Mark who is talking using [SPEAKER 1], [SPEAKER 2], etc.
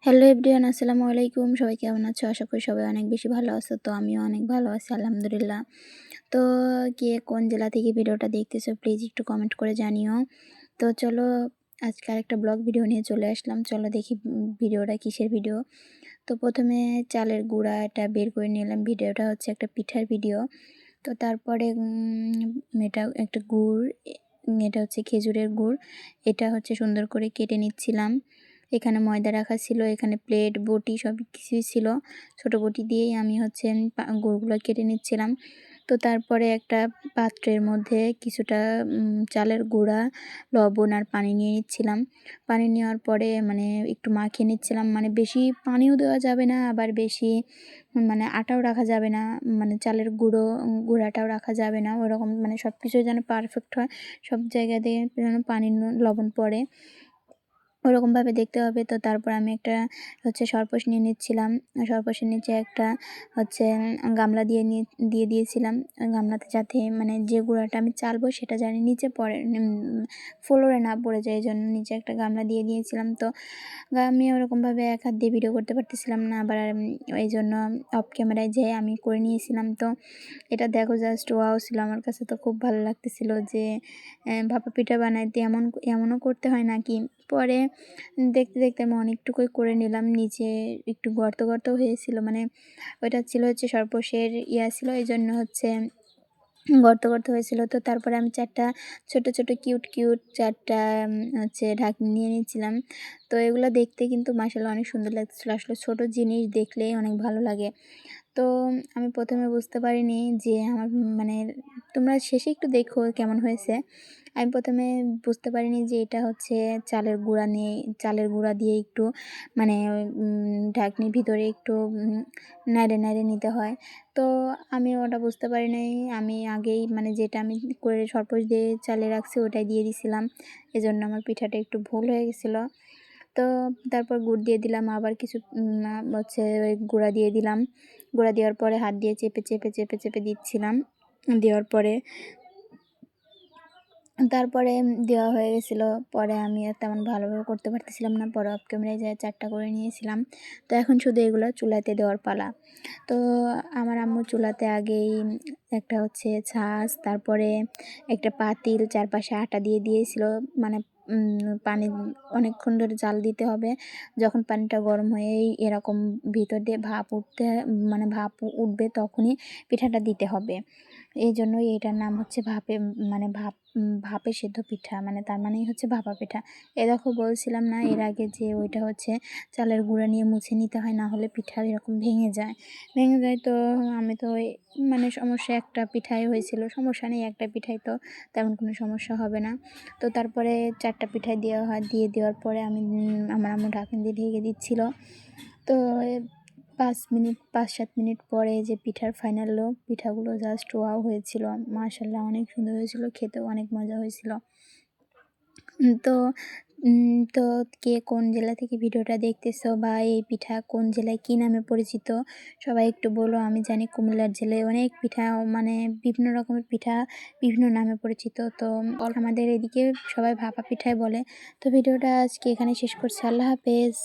[SPEAKER 1] Hello everyone, আসসালামু আলাইকুম। সবাই কেমন আছো? আশা করি সবাই অনেক বেশি ভালো আছো। তো আমিও অনেক ভালো আছি আলহামদুলিল্লাহ। তো কে কোন জেলা থেকে ভিডিওটা দেখতেছো প্লিজ একটু কমেন্ট করে জানিও। তো চলো আজকে আরেকটা ব্লগ ভিডিও নিয়ে চলে আসলাম। চলো দেখি ভিডিওটা কিসের ভিডিও। তো প্রথমে চালের গুঁড়াটা বের করে নিলাম। ভিডিওটা হচ্ছে একটা পিঠার ভিডিও। তো তারপরে এটা একটা গুড়, এটা হচ্ছে খেজুরের গুড়। এটা হচ্ছে সুন্দর করে কেটে নিচ্ছিলাম। এখানে ময়দা রাখা ছিল, এখানে প্লেট বটি সব কিছুই ছিল। ছোট বটি দিয়েই আমি হচ্ছে গুড়গুলো কেটে নিচ্ছিলাম। তো তারপরে একটা পাত্রের মধ্যে কিছুটা চালের গুঁড়া, লবণ আর পানি নিয়ে নিচ্ছিলাম। পানি নেওয়ার পরে মানে একটু মাখিয়ে নিচ্ছিলাম। মানে বেশি পানিও দেওয়া যাবে না, আবার বেশি মানে আটাও রাখা যাবে না, মানে চালের গুঁড়াটাও রাখা যাবে না। ওরকম মানে সব কিছুই যেন পারফেক্ট হয়, সব জায়গা দিয়ে যেন পানি লবণ পড়ে ওরকমভাবে দেখতে হবে। তো তারপর আমি একটা হচ্ছে সরপোষ নিয়ে নিচ্ছিলাম। সরপোষের নিচে একটা হচ্ছে গামলা দিয়ে দিয়েছিলাম। গামলাতে যাতে মানে যে গুঁড়াটা আমি চালবো সেটা জানি নিচে পড়ে, ফ্লোরে না পড়ে যায়, এই জন্য নিচে একটা গামলা দিয়ে দিয়েছিলাম। তো আমি ওরকমভাবে এক হাত দিয়ে ভিডিও করতে পারতেছিলাম না, আবার এই জন্য অফ ক্যামেরায় যেয়ে আমি করে নিয়েছিলাম। তো এটা দেখো জাস্ট ওয়াও ছিল, আমার কাছে তো খুব ভালো লাগতেছিল যে ভাপা পিঠা বানাইতে এমনও করতে হয় নাকি। পরে দেখতে দেখতে আমি অনেকটুকুই করে নিলাম। নিচে একটু গর্ত গর্ত হয়েছিল, মানে ওইটা ছিল হচ্ছে সর্পসের ছিল, এই জন্য হচ্ছে গর্ত গর্ত হয়েছিল। তো তারপরে আমি চারটা ছোট ছোট কিউট কিউট চারটা হচ্ছে ঢাকনি নিয়ে নিয়েছিলাম। তো এগুলো দেখতে কিন্তু মাশাআল্লাহ অনেক সুন্দর লাগতেছিলো। আসলে ছোট জিনিস দেখলেই অনেক ভালো লাগে। তো আমি প্রথমে বুঝতে পারিনি যে আমার মানে তোমরা শেষে একটু দেখো কেমন হয়েছে। আমি প্রথমে বুঝতে পারিনি যে এটা হচ্ছে চালের গুঁড়া দিয়ে একটু মানে ঢাকনির ভিতরে একটু নেড়ে নেড়ে নিতে হয়। তো আমি ওটা বুঝতে পারি নাই। আমি আগেই মানে যেটা আমি করে সরপোষ দিয়ে চালে রাখছি ওটাই দিয়ে দিছিলাম, এজন্য আমার পিঠাটা একটু ভুল হয়ে গেছিলো। তো তারপর গুড় দিয়ে দিলাম, আবার কিছু হচ্ছে ওই গুঁড়া দিয়ে দিলাম। গুঁড়া দেওয়ার পরে হাত দিয়ে চেপে চেপে চেপে চেপে দিচ্ছিলাম। দেওয়ার পরে তারপরে দেওয়া হয়ে গেছিলো। পরে আমি আর তেমন ভালোভাবে করতে পারতেছিলাম না, পরে অফ ক্যামেরায় যায় চারটা করে নিয়েছিলাম। তো এখন শুধু এগুলো চুলাতে দেওয়ার পালা। তো আমার আম্মু চুলাতে আগেই একটা হচ্ছে ছাঁচ, তারপরে একটা পাতিল, চারপাশে আটা দিয়ে দিয়েছিল। মানে পানি অনেকক্ষণ ধরে জাল দিতে হবে। যখন পানিটা গরম হয়ে এরকম ভিতর দিয়ে মানে ভাপ উঠবে তখনই পিঠাটা দিতে হবে। এই জন্যই এটার নাম হচ্ছে মানে ভাপে সেদ্ধ পিঠা, মানে তার মানেই হচ্ছে ভাপা পিঠা। এ দেখো বলছিলাম না এর আগে যে ওইটা হচ্ছে চালের গুঁড়া নিয়ে মুছে নিতে হয়, না হলে পিঠা এরকম ভেঙে যায়। তো আমি তো মানে সমস্যা একটা পিঠাই হয়েছিল, সমস্যা নেই, একটা পিঠাই তো তেমন কোনো সমস্যা হবে না। তো তারপরে চারটা পিঠাই দিয়ে দেওয়ার পরে আমি আমার আম্মু ঢাকনা দিয়ে ঢেকে দিচ্ছিল। তো 5-7 মিনিট পরে যে পিঠার ফাইনাল লুক, পিঠাগুলো জাস্ট ওয়াও হয়েছিল, মাশাআল্লাহ অনেক সুন্দর হয়েছিল, খেতেও অনেক মজা হয়েছিল। তো তো কে কোন জেলা থেকে ভিডিওটা দেখতেছো বা এই পিঠা কোন জেলায় কী নামে পরিচিত সবাই একটু বলো। আমি জানি কুমিল্লার জেলায় অনেক পিঠা, মানে বিভিন্ন রকমের পিঠা বিভিন্ন নামে পরিচিত। তো আমাদের এদিকে সবাই ভাপা পিঠাই বলে। তো ভিডিওটা আজকে এখানে শেষ করছি। আল্লাহ হাফেজ।